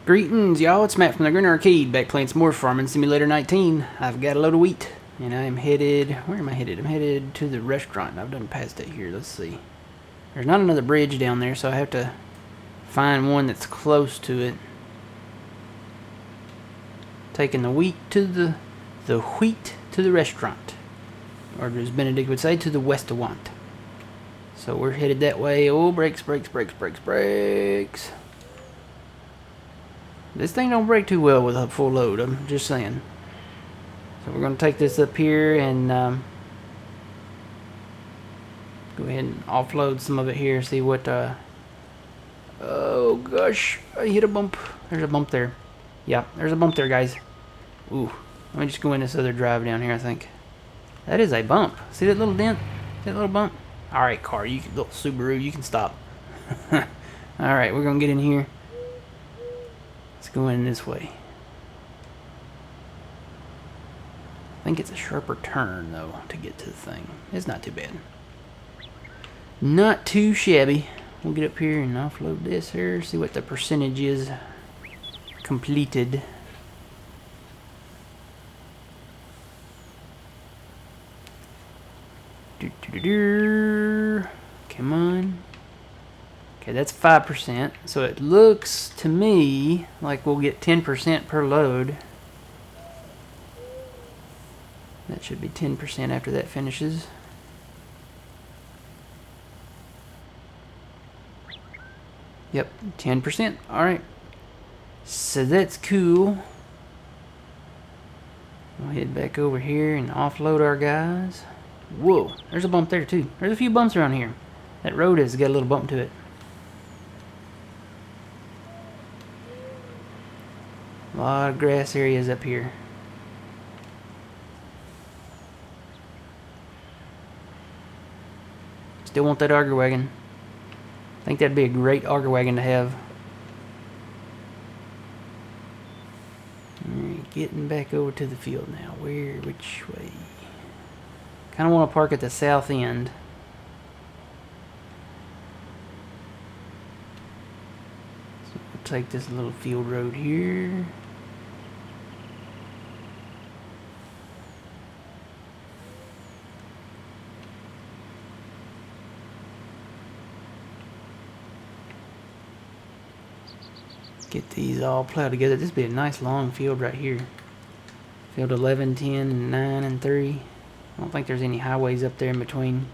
Greetings, y'all. It's Matt from the Green Arcade, back playing some more Farming Simulator 19. I've got a load of wheat, and I'm headed... Where am I headed? I'm headed to the restaurant. I've done passed it here. Let's see. There's not another bridge down there, so I have to find one that's close to it. Taking the wheat to the wheat to the restaurant. Or as Benedict would say, to the restaurant. So we're headed that way. Oh, brakes, brakes, brakes, brakes, brakes. This thing don't break too well with a full load, I'm just saying. So we're going to take this up here and go ahead and offload some of it here. See what... oh gosh, I hit a bump. There's a bump there. Yeah, there's a bump there, guys. Ooh, let me just go in this other drive down here, I think. That is a bump. See that little dent? That little bump? Alright, car, you can, little Subaru, you can stop. Alright, we're going to get in here. Let's go in this way. I think it's a sharper turn, though, to get to the thing. It's not too bad. Not too shabby. We'll get up here and offload this here. See what the percentage is completed. Come on. Okay, that's 5%. So it looks to me like we'll get 10% per load. That should be 10% after that finishes. Yep, 10%. Alright. So that's cool. We'll head back over here and offload our guys. Whoa, there's a bump there too. There's a few bumps around here. That road has got a little bump to it. A lot of grass areas up here. Still want that auger wagon. I think that'd be a great auger wagon to have. Alright, getting back over to the field now. Which way? Kind of want to park at the south end. So we'll take this little field road here. Get these all plowed together. This would be a nice long field right here. Field 11, 10, and 9, and 3. I don't think there's any highways up there in between.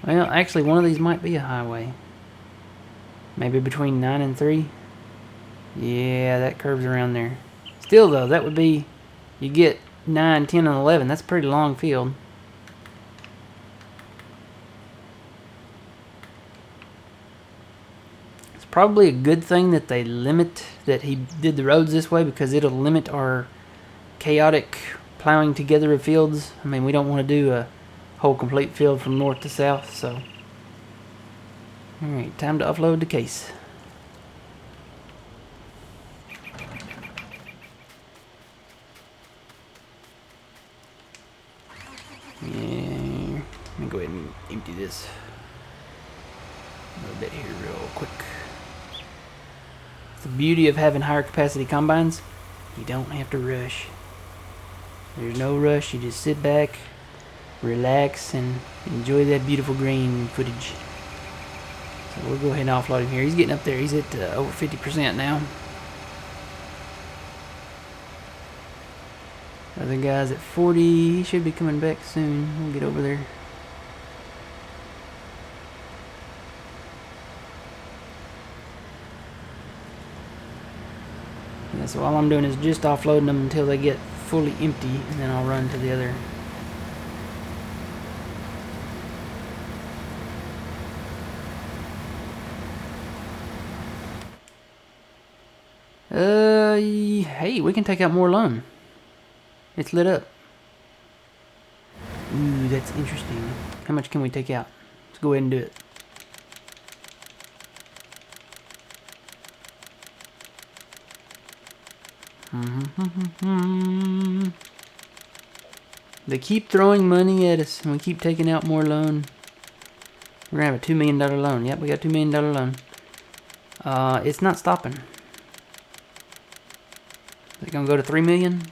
Well, actually, one of these might be a highway. Maybe between 9 and 3. Yeah, that curves around there. Still, though, that would be... You get 9, 10, and 11. That's a pretty long field. Probably a good thing that they limit, that he did the roads this way, because it'll limit our chaotic plowing together of fields. I mean, we don't want to do a whole complete field from north to south, so. Alright, time to offload the case. Yeah, let me go ahead and empty this a little bit here real quick. The beauty of having higher capacity combines, you don't have to rush. There's no rush. You just sit back, relax, and enjoy that beautiful grain footage. So we'll go ahead and offload him here. He's getting up there. He's at over 50% now. Other guy's at 40. He should be coming back soon. We'll get over there. Yeah, so all I'm doing is just offloading them until they get fully empty, and then I'll run to the other. Hey, we can take out more loan. It's lit up. Ooh, that's interesting. How much can we take out? Let's go ahead and do it. They keep throwing money at us, and we keep taking out more loan. We're gonna have a $2 million loan. Yep, we got a $2 million loan. It's not stopping. Is it gonna go to 3 million?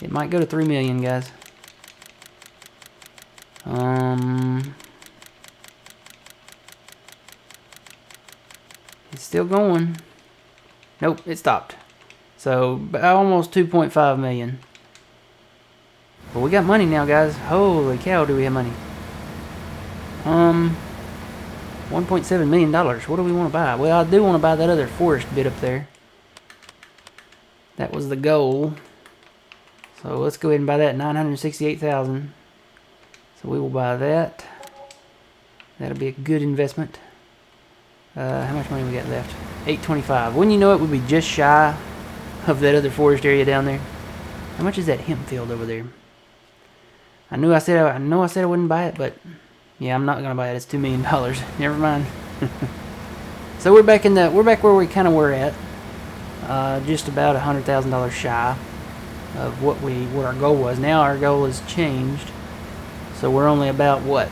It might go to 3 million, guys. It's still going. Nope, it stopped. So almost 2.5 million. But we got money now, guys. Holy cow, do we have money? $1.7 million. What do we want to buy? Well, I do want to buy that other forest bit up there. That was the goal. So let's go ahead and buy that. 968,000. So we will buy that. That'll be a good investment. How much money we got left? 825. Wouldn't you know it, would be just shy of that other forest area down there. How much is that hemp field over there? I know I said I wouldn't buy it, but yeah, I'm not gonna buy it. It's $2 million. Never mind. So we're back where we kind of were at. Just about $100,000 shy of what our goal was. Now our goal has changed. So we're only about what?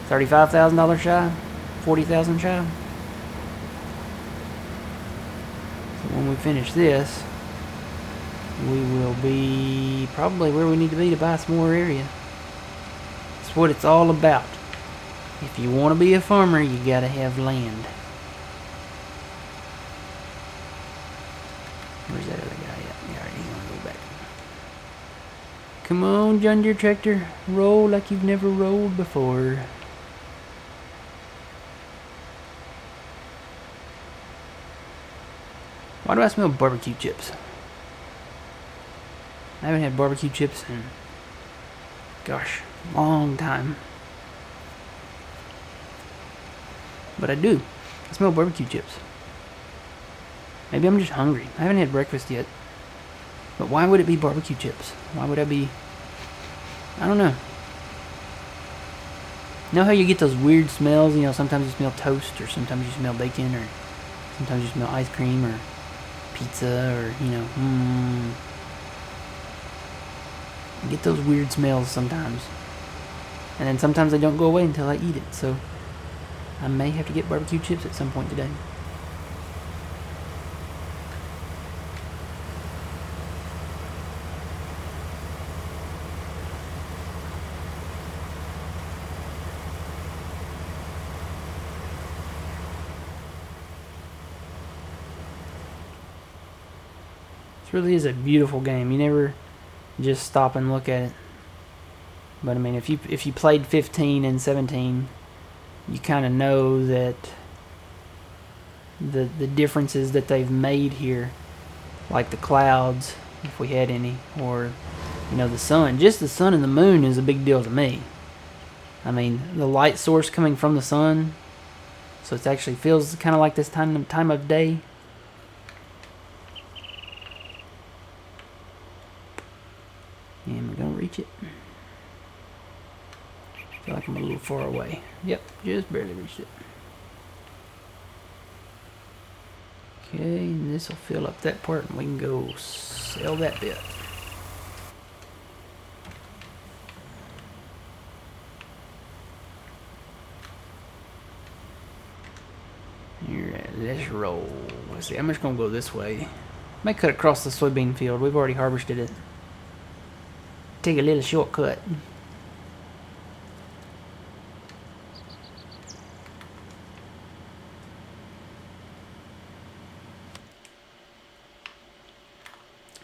$35,000 shy? 40,000 shy? So when we finish this, we will be probably where we need to be to buy some more area. That's what it's all about. If you want to be a farmer, you gotta have land. Where's that other guy at? Yeah, he's gonna go back. Come on, John Deere tractor. Roll like you've never rolled before. Why do I smell barbecue chips? I haven't had barbecue chips in, gosh, long time. But I do. I smell barbecue chips. Maybe I'm just hungry. I haven't had breakfast yet. But why would it be barbecue chips? Why would I be... I don't know. You know how you get those weird smells? You know, sometimes you smell toast, or sometimes you smell bacon, or sometimes you smell ice cream, or pizza, or, you know, I get those weird smells sometimes. And then sometimes they don't go away until I eat it, so I may have to get barbecue chips at some point today. This really is a beautiful game. You never just stop and look at it. But I mean, if you played 15 and 17, you kind of know that the differences that they've made here, like the clouds, if we had any, or you know, the sun. Just the sun and the moon is a big deal to me. I mean, the light source coming from the sun, so it actually feels kind of like this time of day. And we're gonna reach it. I feel like I'm a little far away. Yep, just barely reached it. Okay, and this will fill up that part, and we can go sell that bit. Alright, let's roll. Let's see, I'm just gonna go this way. Might cut across the soybean field. We've already harvested it. Take a little shortcut.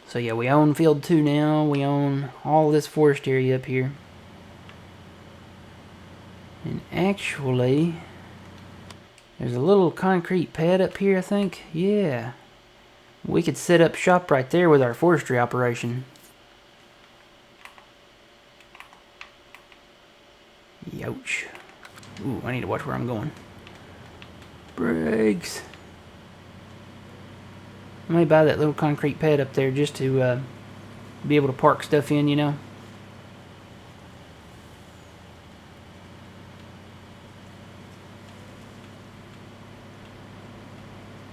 So yeah, we own field 2 now. We own all this forest area up here. And actually, there's a little concrete pad up here, I think. Yeah. We could set up shop right there with our forestry operation. Youch. Ooh, I need to watch where I'm going. Brakes. I may buy that little concrete pad up there just to be able to park stuff in, you know.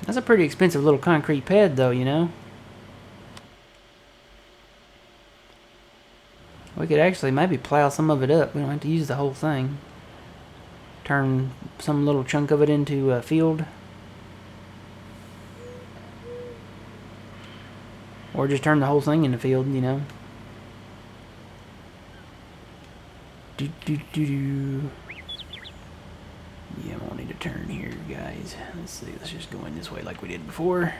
That's a pretty expensive little concrete pad though, you know. We could actually maybe plow some of it up. We don't have to use the whole thing. Turn some little chunk of it into a field. Or just turn the whole thing into field, you know. Yeah, I'm gonna need to turn here, guys. Let's see, let's just go in this way like we did before.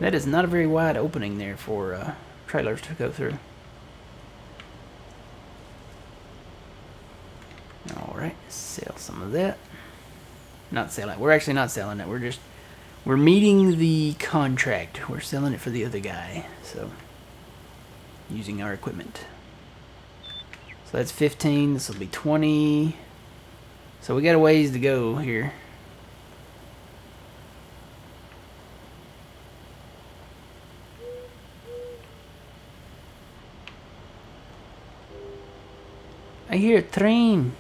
That is not a very wide opening there for trailers to go through. Alright, sell some of that. Not selling it. We're actually not selling it. We're meeting the contract. We're selling it for the other guy. So, using our equipment. So that's 15. This will be 20. So we got a ways to go here. I hear a train.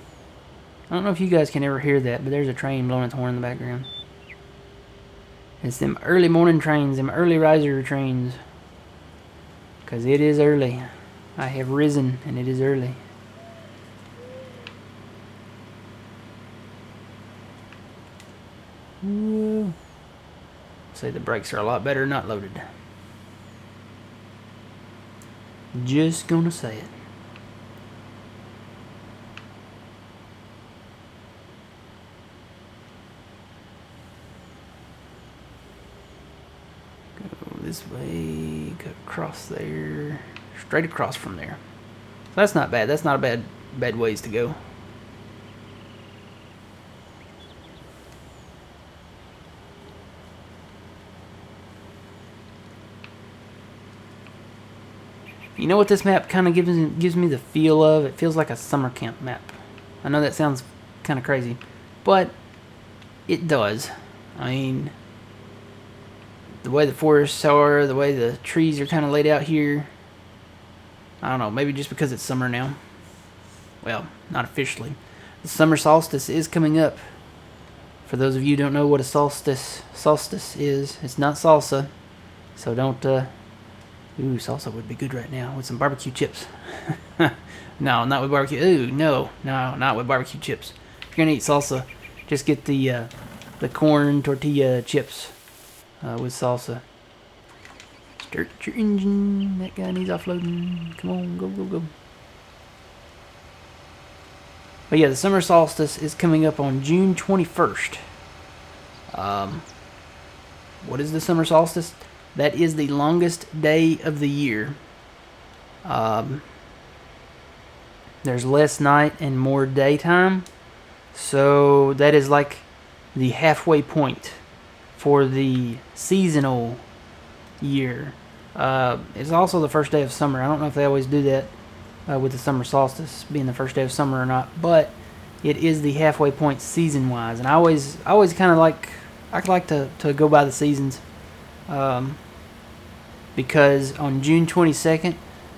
I don't know if you guys can ever hear that, but there's a train blowing its horn in the background. It's them early morning trains, them early riser trains. Because it is early. I have risen, and it is early. Woo. Say the brakes are a lot better not loaded. Just gonna say it. This way, cut across there, straight across from there. So that's not bad. That's not a bad ways to go. You know what this map kind of gives me the feel of? It feels like a summer camp map. I know that sounds kind of crazy, but it does. I mean, the way the forests are, the way the trees are kind of laid out here. I don't know, maybe just because it's summer now. Well, not officially. The summer solstice is coming up. For those of you who don't know what a solstice is, it's not salsa. So don't, ooh, salsa would be good right now with some barbecue chips. No, not with barbecue. Ooh, no, not with barbecue chips. If you're gonna eat salsa, just get the corn tortilla chips. With salsa. Start your engine. That guy needs offloading. Come on, go, go, go. But yeah, the summer solstice is coming up on June 21st. What is the summer solstice? That is the longest day of the year. There's less night and more daytime. So that is like the halfway point for the seasonal year. It's also the first day of summer. I don't know if they always do that with the summer solstice being the first day of summer or not, but it is the halfway point season-wise. And I always kind of like to go by the seasons, because on June 22nd,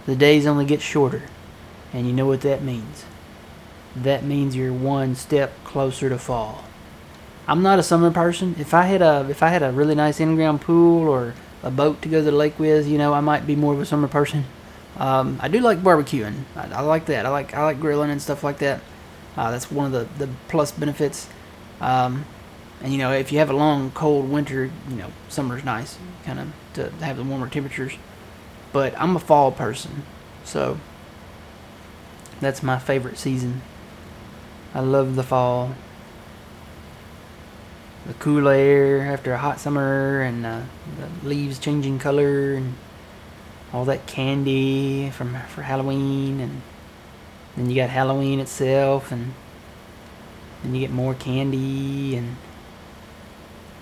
the days only get shorter, and you know what that means. That means you're one step closer to fall. I'm not a summer person. If I had a really nice in-ground pool or a boat to go to the lake with, you know, I might be more of a summer person. I do like barbecuing. I like that. I like grilling and stuff like that. That's one of the plus benefits. And you know, if you have a long, cold winter, you know, summer's nice, kind of to have the warmer temperatures. But I'm a fall person, so that's my favorite season. I love the fall. The cool air after a hot summer, and the leaves changing color, and all that candy for Halloween, and then you got Halloween itself, and then you get more candy, and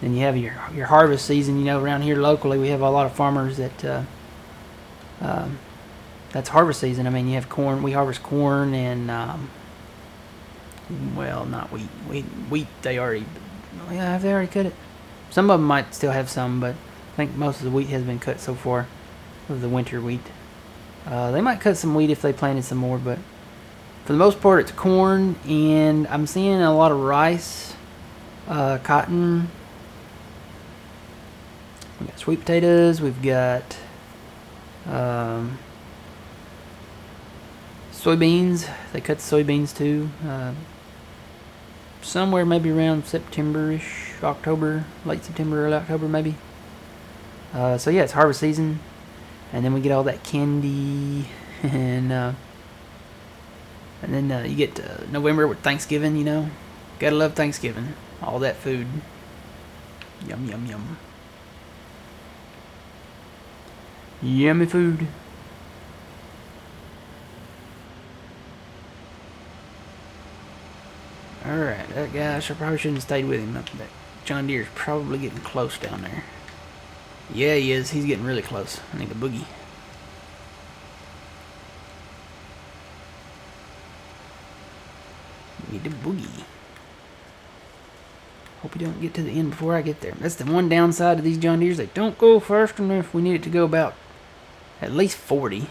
then you have your harvest season. You know, around here locally, we have a lot of farmers that that's harvest season. I mean, you have corn. We harvest corn and well, not wheat. Wheat they already. Yeah, have they already cut it? Some of them might still have some, but I think most of the wheat has been cut so far of the winter wheat. They might cut some wheat if they planted some more, but for the most part it's corn, and I'm seeing a lot of rice, cotton. We got sweet potatoes. We've got soybeans. They cut the soybeans too. Somewhere maybe around September-ish, October, late September, early October maybe. So yeah, it's harvest season. And then we get all that candy, and then you get November with Thanksgiving, you know. Gotta love Thanksgiving. All that food. Yum, yum, yum. Yummy food. Alright, that guy, I probably shouldn't have stayed with him. That John Deere's probably getting close down there. Yeah, he is. He's getting really close. I need a boogie. Need a boogie. Hope we don't get to the end before I get there. That's the one downside of these John Deeres. They don't go fast enough. We need it to go about at least 40.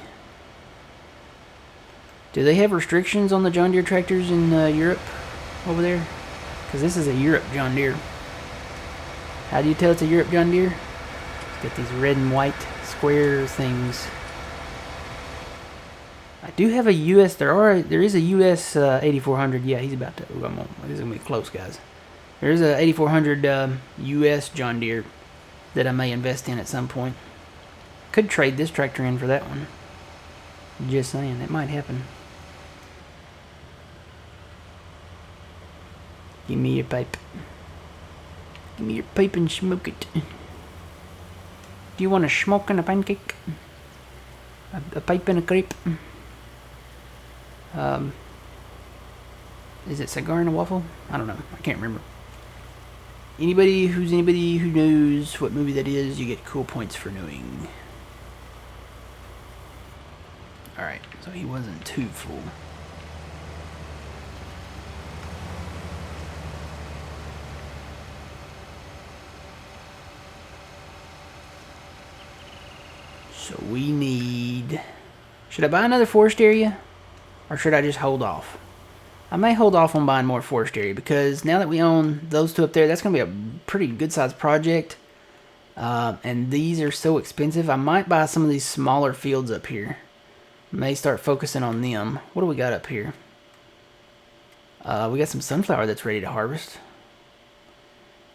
Do they have restrictions on the John Deere tractors in Europe over there? Because this is a Europe John Deere. How do you tell it's a Europe John Deere? Got these red and white square things. I do have a US. There is a US 8400. Yeah, he's about to. Ooh, this is gonna be close, guys. There is a 8400 US John Deere that I may invest in at some point. Could trade this tractor in for that one. Just saying, it might happen. Give me your pipe. Give me your pipe and smoke it. Do you want a smoke and a pancake? A pipe and a crepe? Is it cigar and a waffle? I don't know. I can't remember. Anybody who knows what movie that is, you get cool points for knowing. Alright, so he wasn't too full. So we need... Should I buy another forest area? Or should I just hold off? I may hold off on buying more forest area because now that we own those two up there, that's going to be a pretty good sized project. And these are so expensive. I might buy some of these smaller fields up here. May start focusing on them. What do we got up here? We got some sunflower that's ready to harvest.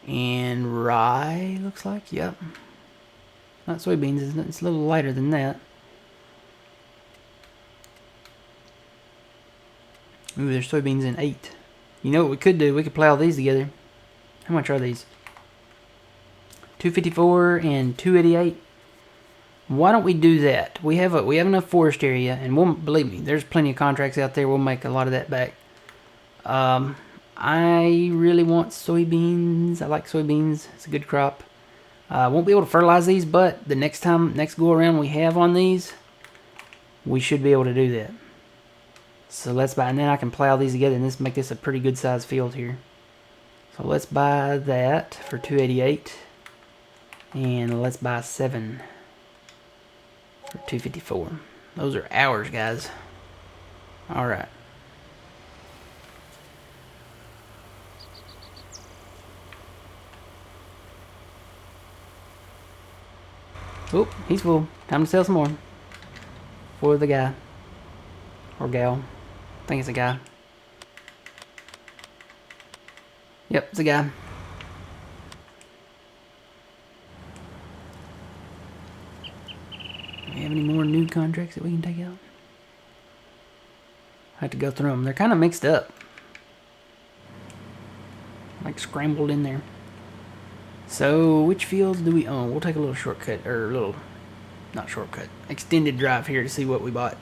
And rye, looks like. Yep. Not soybeans. It's a little lighter than that. Ooh, there's soybeans in 8. You know what we could do? We could plow these together. How much are these? 254 and 288. Why don't we do that? We have enough forest area, and we'll, believe me, there's plenty of contracts out there. We'll make a lot of that back. I really want soybeans. I like soybeans. It's a good crop. Won't be able to fertilize these, but the next go around we have on these, we should be able to do that. So let's buy, and then I can plow these together and make this a pretty good sized field here. So let's buy that for 288, and let's buy 7 for 254. Those are ours, guys. All right. Oh, he's full. Time to sell some more for the guy or gal. I think it's a guy. Yep, it's a guy. Do we have any more new contracts that we can take out? I have to go through them. They're kind of mixed up. Like scrambled in there. So, which fields do we own? We'll take a little shortcut, or a little, not shortcut, extended drive here to see what we bought.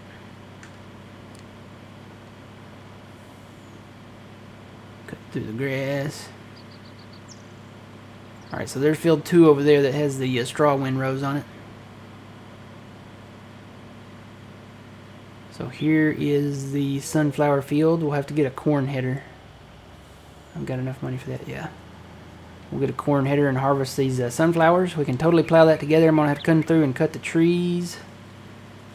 Cut through the grass. Alright, so there's field 2 over there that has the straw windrows on it. So here is the sunflower field. We'll have to get a corn header. I've got enough money for that, yeah. We'll get a corn header and harvest these sunflowers. We can totally plow that together. I'm going to have to come through and cut the trees.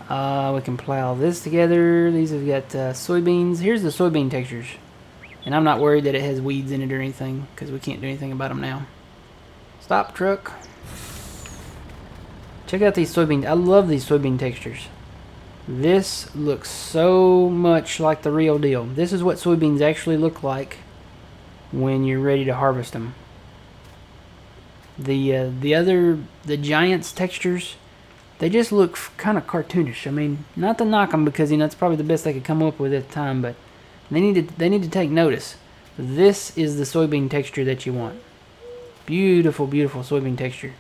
We can plow this together. These have got soybeans. Here's the soybean textures. And I'm not worried that it has weeds in it or anything, because we can't do anything about them now. Stop, truck. Check out these soybeans. I love these soybean textures. This looks so much like the real deal. This is what soybeans actually look like when you're ready to harvest them. The Giants textures, they just look kind of cartoonish. I mean, not to knock them, because that's probably the best they could come up with at the time, but they need to take notice. This is the soybean texture that you want. Beautiful, beautiful soybean texture.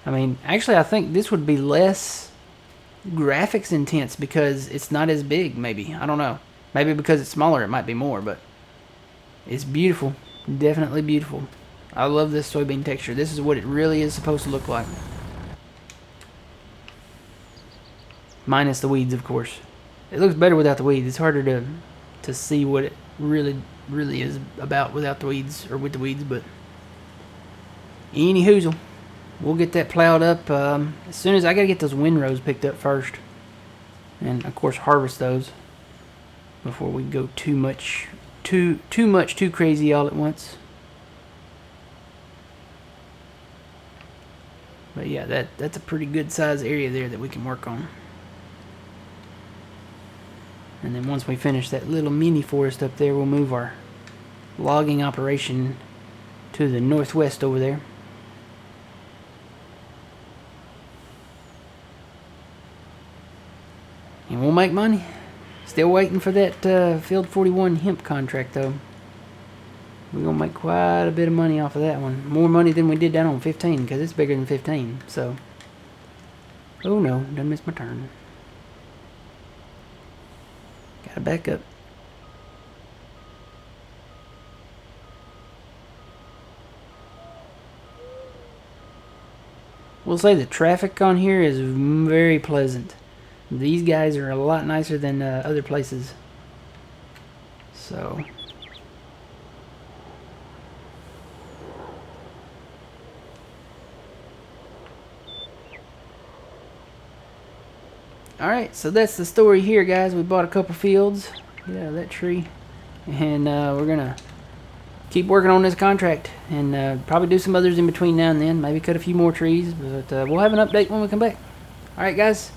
I mean, actually, I think this would be less graphics intense because it's not as big, maybe. I don't know. Maybe because it's smaller, it might be more, but it's beautiful. Definitely beautiful. I love this soybean texture. This is what it really is supposed to look like. Minus the weeds, of course. It looks better without the weeds. It's harder to see what it really is about without the weeds, or with the weeds, but any hoozle. We'll get that plowed up as soon as I gotta get those windrows picked up first, and of course harvest those before we go too crazy all at once. But yeah, that's a pretty good size area there that we can work on. And then once we finish that little mini forest up there, we'll move our logging operation to the northwest over there. And we'll make money. Still waiting for that Field 41 hemp contract, though. We're going to make quite a bit of money off of that one. More money than we did down on 15, because it's bigger than 15. So, oh no, done missed my turn. Gotta back up. We'll say the traffic on here is very pleasant. These guys are a lot nicer than other places. So, alright, so that's the story here, guys. We bought a couple fields. Get out of that tree. And we're gonna keep working on this contract, and probably do some others in between now and then. Maybe cut a few more trees, but we'll have an update when we come back. Alright, guys.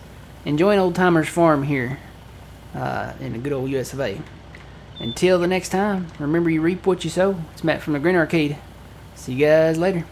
Enjoying Old Timers Farm here in the good old US of A. Until the next time, remember, you reap what you sow. It's Matt from the Grin Arcade. See you guys later.